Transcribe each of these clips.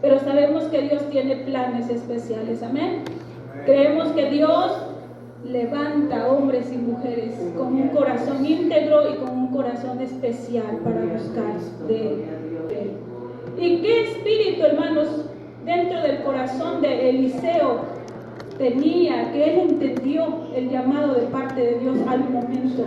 pero sabemos que Dios tiene planes especiales. Amén. Creemos que Dios levanta hombres y mujeres con un corazón íntegro y con un corazón especial para buscar de Él. ¿Y qué espíritu, hermanos, dentro del corazón de Eliseo tenía, que él entendió el llamado de parte de Dios al momento?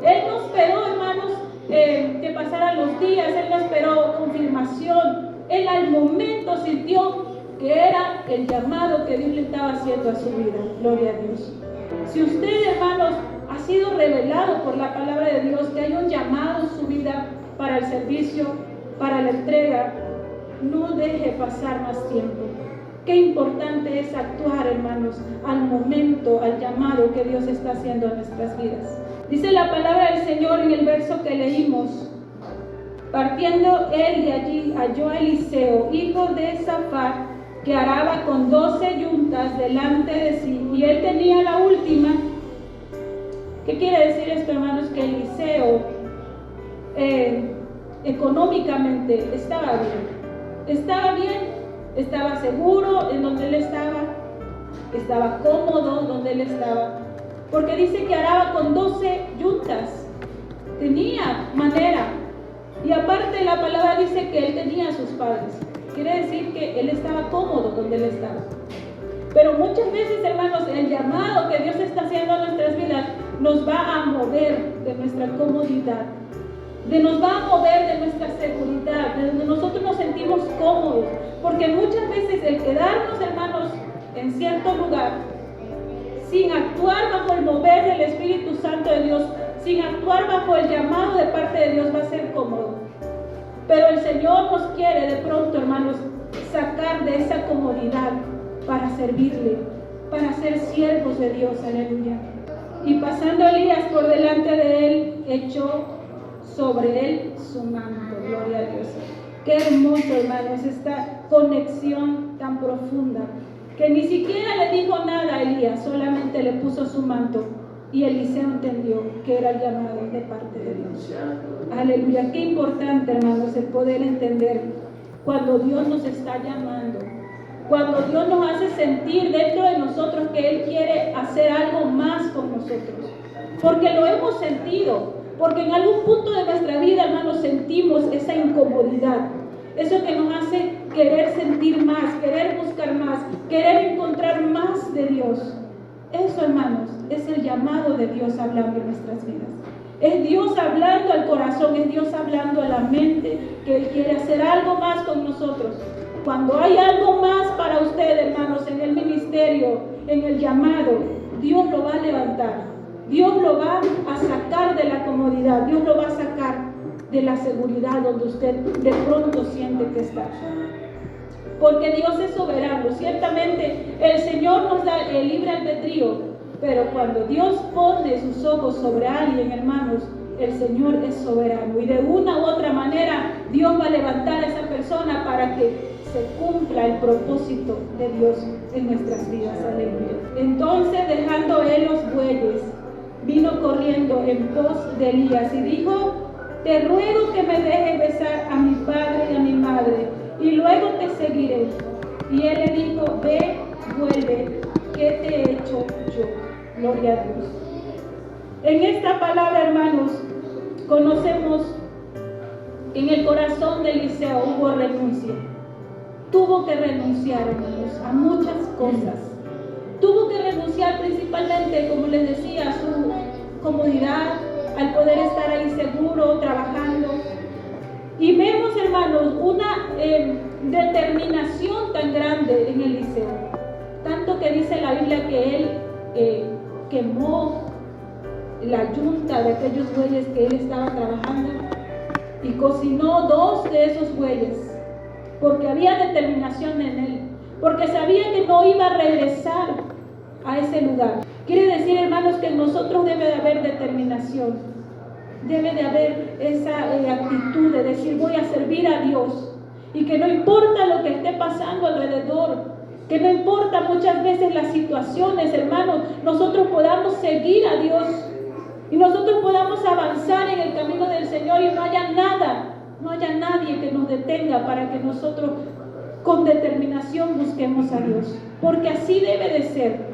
Él no esperó, hermanos, que pasaran los días, él no esperó confirmación. Él al momento sintió que era el llamado que Dios le estaba haciendo a su vida. Gloria a Dios. Si usted, hermanos, ha sido revelado por la palabra de Dios que hay un llamado en su vida para el servicio, para la entrega, no deje pasar más tiempo. Qué importante es actuar, hermanos, al momento, al llamado que Dios está haciendo en nuestras vidas. Dice la palabra del Señor en el verso que leímos: partiendo él de allí, halló a Eliseo, hijo de Safat, que araba con 12 yuntas delante de sí, y él tenía la última. ¿Qué quiere decir esto, hermanos? Que Eliseo económicamente estaba bien, estaba seguro en donde él estaba cómodo donde él estaba, porque dice que araba con 12 yuntas, tenía manera, y aparte la palabra dice que él tenía a sus padres. Quiere decir que él estaba cómodo donde él estaba. Pero muchas veces, hermanos, el llamado que Dios está haciendo a nuestras vidas nos va a mover de nuestra comodidad, nos va a mover de nuestra seguridad, de donde nosotros nos sentimos cómodos. Porque muchas veces el quedarnos, hermanos, en cierto lugar, sin actuar bajo el mover del Espíritu Santo de Dios, sin actuar bajo el llamado de parte de Dios, va a ser cómodo. Pero el Señor nos quiere de pronto, hermanos, sacar de esa comodidad para servirle, para ser siervos de Dios. Aleluya. Y pasando Elías por delante de él, echó sobre él su manto. Gloria a Dios. Qué hermoso, hermanos, esta conexión tan profunda, que ni siquiera le dijo nada a Elías, solamente le puso su manto. Y Eliseo entendió que era el llamado de parte de Dios. Aleluya. Qué importante, hermanos, el poder entender cuando Dios nos está llamando, cuando Dios nos hace sentir dentro de nosotros que Él quiere hacer algo más con nosotros. Porque lo hemos sentido, porque en algún punto de nuestra vida, hermanos, sentimos esa incomodidad. Eso que nos hace querer sentir más, querer buscar más, querer encontrar más de Dios. Eso, hermanos, es el llamado de Dios hablando en nuestras vidas. Es Dios hablando al corazón, es Dios hablando a la mente, que Él quiere hacer algo más con nosotros. Cuando hay algo más para usted, hermanos, en el ministerio, en el llamado, Dios lo va a levantar. Dios lo va a sacar de la comodidad, Dios lo va a sacar de la seguridad donde usted de pronto siente que está. Porque Dios es soberano. Ciertamente el Señor nos da el libre albedrío, pero cuando Dios pone sus ojos sobre alguien, hermanos, el Señor es soberano. Y de una u otra manera Dios va a levantar a esa persona para que se cumpla el propósito de Dios en nuestras vidas. Aleluya. Entonces, dejando él los bueyes, vino corriendo en pos de Elías y dijo: te ruego que me dejes besar a mi padre y a mi madre, y luego te seguiré. Y él le dijo: ve, vuelve, ¿qué te he hecho yo? Gloria a Dios. En esta palabra, hermanos, conocemos que en el corazón de Eliseo hubo renuncia. Tuvo que renunciar, hermanos, a muchas cosas. Tuvo que renunciar principalmente, como les decía, a su comodidad, al poder estar ahí seguro, trabajando. Y vemos, hermanos, una determinación tan grande en Eliseo. Tanto que dice la Biblia que él quemó la yunta de aquellos bueyes que él estaba trabajando y cocinó 2 de esos bueyes, porque había determinación en él, porque sabía que no iba a regresar a ese lugar. Quiere decir, hermanos, que en nosotros debe de haber determinación, debe de haber esa actitud de decir: voy a servir a Dios, y que no importa lo que esté pasando alrededor, que no importa muchas veces las situaciones, hermanos, nosotros podamos seguir a Dios y nosotros podamos avanzar en el camino del Señor y no haya nadie que nos detenga para que nosotros con determinación busquemos a Dios, porque así debe de ser.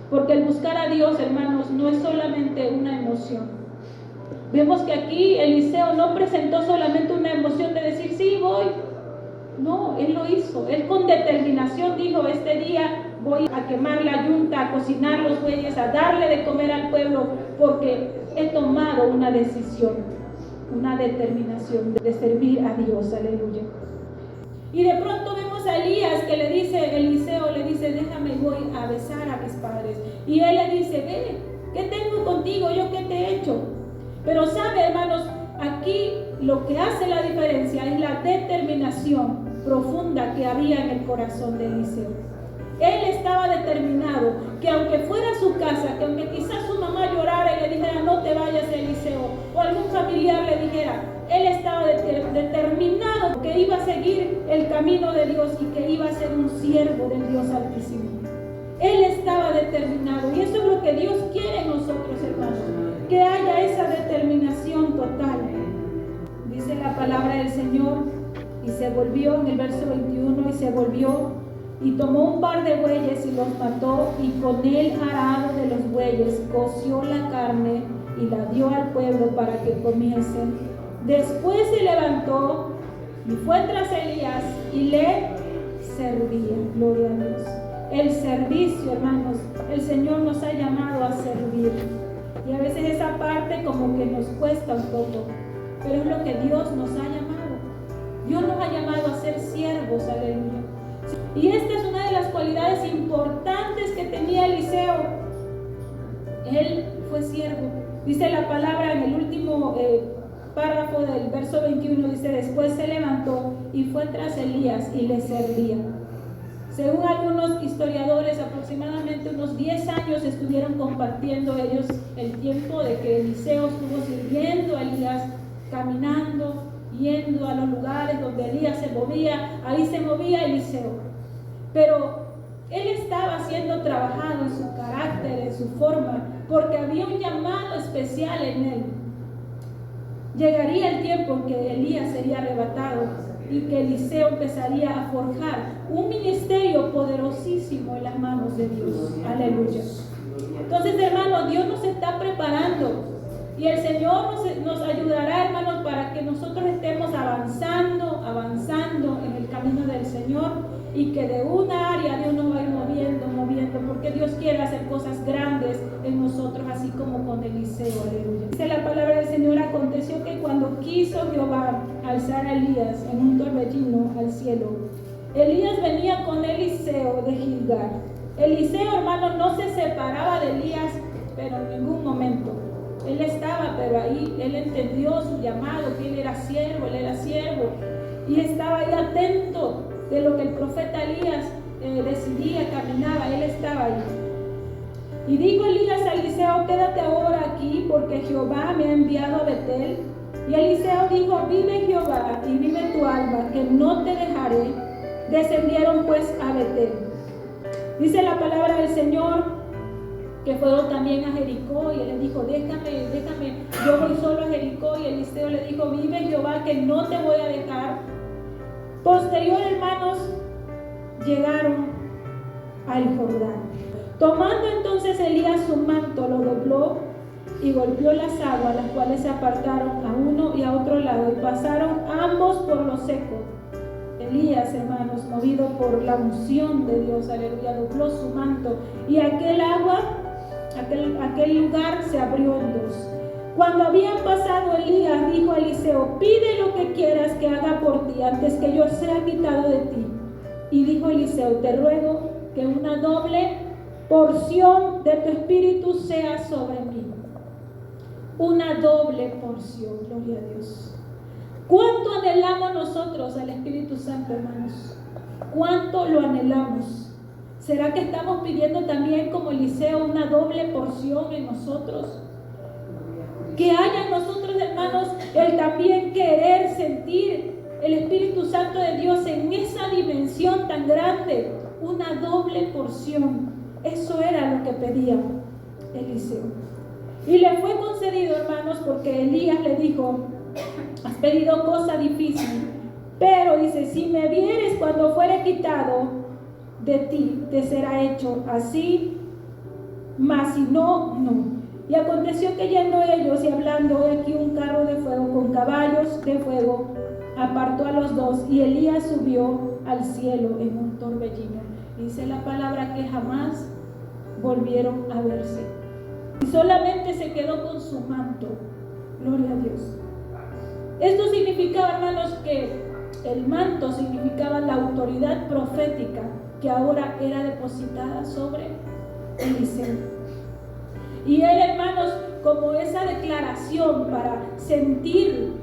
Porque el buscar a Dios, hermanos, no es solamente una emoción. Vemos que aquí Eliseo no presentó solamente una emoción de decir, sí, voy. No, él lo hizo. Él con determinación dijo, este día voy a quemar la yunta, a cocinar los bueyes, a darle de comer al pueblo, porque he tomado una decisión, una determinación de servir a Dios. Aleluya. Y de pronto vemos a Elías que le dice, Eliseo le dice, déjame, voy a besar a mis padres. Y él le dice, ve, ¿qué tengo contigo? ¿Yo qué te he hecho? Pero sabe, hermanos, aquí lo que hace la diferencia es la determinación profunda que había en el corazón de Eliseo. Él estaba determinado que aunque fuera a su casa, que aunque quizás su mamá llorara y le dijera, no te vayas, Eliseo, o algún familiar le dijera, él estaba determinado que iba a seguir el camino de Dios y que iba a ser un siervo del Dios Altísimo. Él estaba determinado, y eso es lo que Dios quiere en nosotros, hermanos, que haya esa determinación total. Dice la palabra del Señor, y se volvió en el verso 21, y se volvió y tomó un par de bueyes y los mató, y con el arado de los bueyes coció la carne y la dio al pueblo para que comiesen. Después se levantó y fue tras Elías y le servía. Gloria a Dios. El servicio, hermanos, el Señor nos ha llamado a servir. Y a veces esa parte como que nos cuesta un poco, pero es lo que Dios nos ha llamado. Dios nos ha llamado a ser siervos, aleluya. Y esta es una de las cualidades importantes que tenía Eliseo. Él fue siervo. Dice la palabra en el último párrafo del verso 21, dice, después se levantó y fue tras Elías y le servía. Según algunos historiadores, aproximadamente unos 10 años estuvieron compartiendo ellos el tiempo de que Eliseo estuvo sirviendo a Elías, caminando, yendo a los lugares donde Elías se movía, ahí se movía Eliseo. Pero él estaba siendo trabajado en su carácter, en su forma, porque había un llamado especial en él. Llegaría el tiempo en que Elías sería arrebatado y que Eliseo empezaría a forjar un ministerio poderosísimo en las manos de Dios. Aleluya. Entonces, hermanos, Dios nos está preparando y el Señor nos ayudará, hermanos, para que nosotros estemos avanzando en el camino del Señor, y que de una área Dios nos va a ir moviendo, porque Dios quiere hacer cosas grandes en nosotros, así como con Eliseo. Aleluya. Dice la palabra del Señor, aconteció que cuando quiso Jehová alzar a Elías en un torbellino al cielo, Elías venía con Eliseo de Gilgal. Eliseo, hermano, no se separaba de Elías, pero en ningún momento. Él estaba, pero ahí él entendió su llamado, que él era siervo, y estaba ahí atento de lo que el profeta Elías decidía, caminaba, él estaba ahí. Y dijo Elías a Eliseo, quédate ahora aquí, porque Jehová me ha enviado a Betel. Y Eliseo dijo, vive Jehová y vive tu alma, que no te dejaré. Descendieron pues a Betel. Dice la palabra del Señor que fueron también a Jericó, y él le dijo, déjame, yo voy solo a Jericó. Y Eliseo le dijo, vive Jehová, que no te voy a dejar. Posterior, hermanos, llegaron al Jordán. Tomando entonces Elías su manto, lo dobló y golpeó las aguas, las cuales se apartaron a uno y a otro lado, y pasaron ambos por lo seco. Elías, hermanos, movido por la unción de Dios, aleluya, dobló su manto, y aquel agua, aquel lugar se abrió en dos. Cuando habían pasado, Elías dijo a Eliseo, pide lo que quieras que haga por ti antes que yo sea quitado de ti. Y dijo Eliseo, te ruego que una doble porción de tu espíritu sea sobre mí. Una doble porción, gloria a Dios. ¿Cuánto anhelamos nosotros al Espíritu Santo, hermanos? ¿Cuánto lo anhelamos? ¿Será que estamos pidiendo también como Eliseo una doble porción en nosotros? Que haya en nosotros, hermanos, el también querer sentir el Espíritu Santo de Dios en esa dimensión tan grande, una doble porción. Eso era lo que pedía Eliseo. Y le fue concedido, hermanos, porque Elías le dijo, has pedido cosa difícil, Pero dice, si me vieres cuando fuere quitado de ti, te será hecho así, mas si no, no. Y aconteció que yendo ellos y hablando, he aquí un carro de fuego con caballos de fuego apartó a los dos, y Elías subió al cielo en un torbellino. Dice la palabra que jamás volvieron a verse, y solamente se quedó con su manto. Gloria a Dios. Esto significaba, hermanos, que el manto significaba la autoridad profética que ahora era depositada sobre Eliseo. Y él, hermanos, como esa declaración para sentir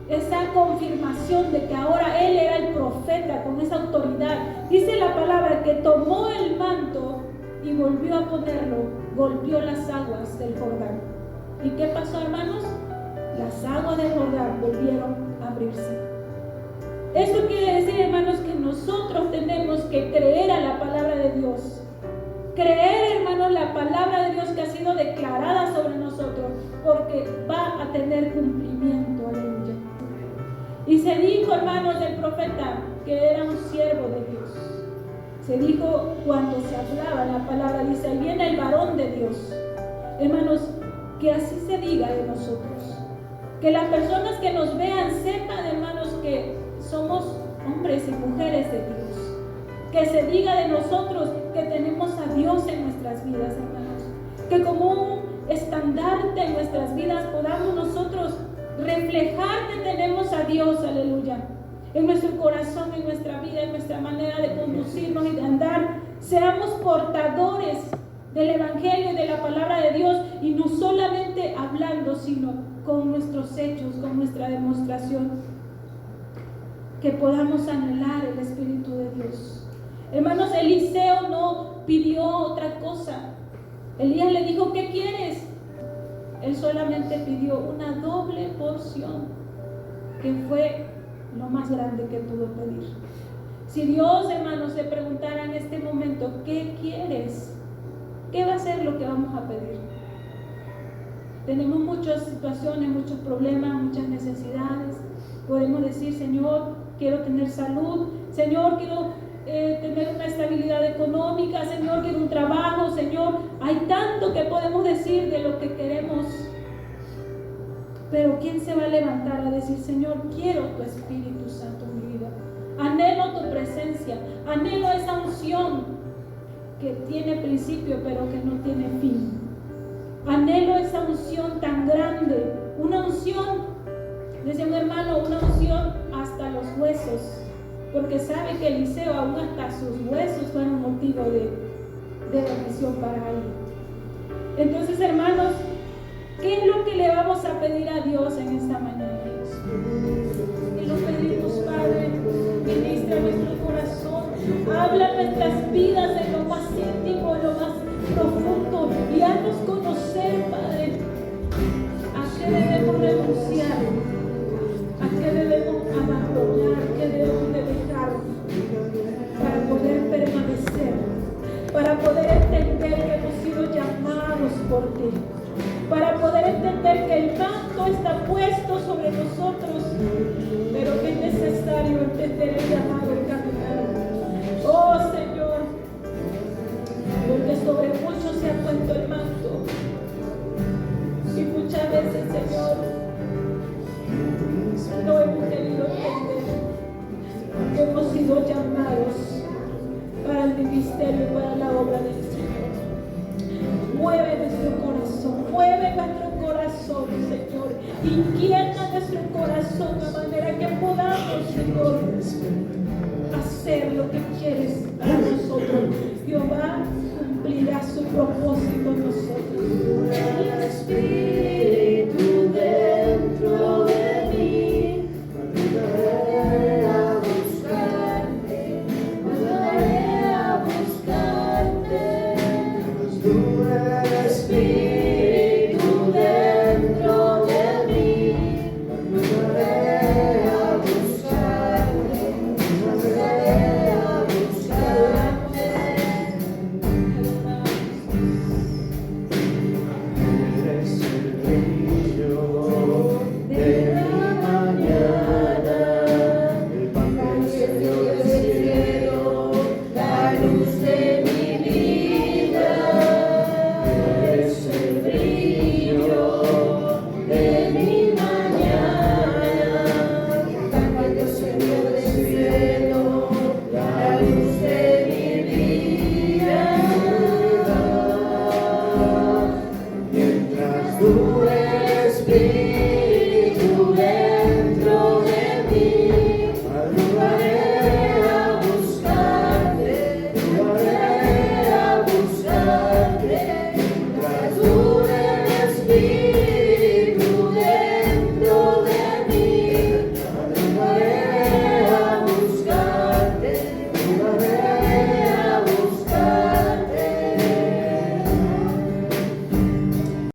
esa confirmación de que ahora él era el profeta con esa autoridad, dice la palabra que tomó el manto y volvió a ponerlo, golpeó las aguas del Jordán. ¿Y qué pasó, hermanos? Las aguas del Jordán volvieron a abrirse. Esto quiere decir, hermanos, que nosotros tenemos que creer a la palabra de Dios. Creer, hermanos, la palabra de Dios que ha sido declarada sobre nosotros, porque va a tener cumplimiento, aleluya. Y se dijo, hermanos, del profeta que era un siervo de Dios. Se dijo cuando se hablaba la palabra, dice, ahí viene el varón de Dios. Hermanos, que así se diga de nosotros. Que las personas que nos vean sepan, hermanos, que somos hombres y mujeres de Dios. Que se diga de nosotros que tenemos a Dios en nuestras vidas, hermanos. Que como un estandarte en nuestras vidas podamos nosotros reflejar que tenemos a Dios, aleluya. En nuestro corazón, en nuestra vida, en nuestra manera de conducirnos y de andar. Seamos portadores del Evangelio y de la palabra de Dios, y no solamente hablando, sino con nuestros hechos, con nuestra demostración. Que podamos anhelar el Espíritu de Dios. Hermanos, Eliseo no pidió otra cosa. Elías le dijo, ¿qué quieres? Él solamente pidió una doble porción, que fue lo más grande que pudo pedir. Si Dios, hermanos, le preguntara en este momento, ¿qué quieres? ¿Qué va a ser lo que vamos a pedir? Tenemos muchas situaciones, muchos problemas, muchas necesidades. Podemos decir, Señor, quiero tener salud. Señor, quiero tener una estabilidad económica. Señor, quiero un trabajo. Señor, hay tanto que podemos decir de lo que queremos. Pero ¿quién se va a levantar a decir, Señor, quiero tu Espíritu Santo en mi vida? Anhelo tu presencia. Anhelo esa unción que tiene principio pero que no tiene fin. Anhelo esa unción tan grande. Una unción, decía un hermano, una unción hasta los huesos. Porque sabe que Eliseo aún hasta sus huesos fueron motivo de bendición para él. Entonces, hermanos, ¿qué es lo que le vamos a pedir a Dios en esta mañana? Y lo pedimos, Padre, ministra nuestro corazón, habla nuestras vidas en lo más íntimo, en lo más profundo, y haznos conocer, Padre, a qué debemos renunciar, a qué debemos abandonar, qué debemos de dejar para poder permanecer, para poder entender que hemos sido llamados por ti, para poder entender que el manto está puesto sobre nosotros, pero que es necesario entender el llamado y caminar. Oh Señor, porque sobre muchos se ha puesto el manto, y muchas veces, Señor, no hemos querido entender que hemos sido llamados para el ministerio y para la obra del Señor. Mueve nuestro corazón, Señor. Inquieta nuestro corazón de manera que podamos, Señor, hacer lo que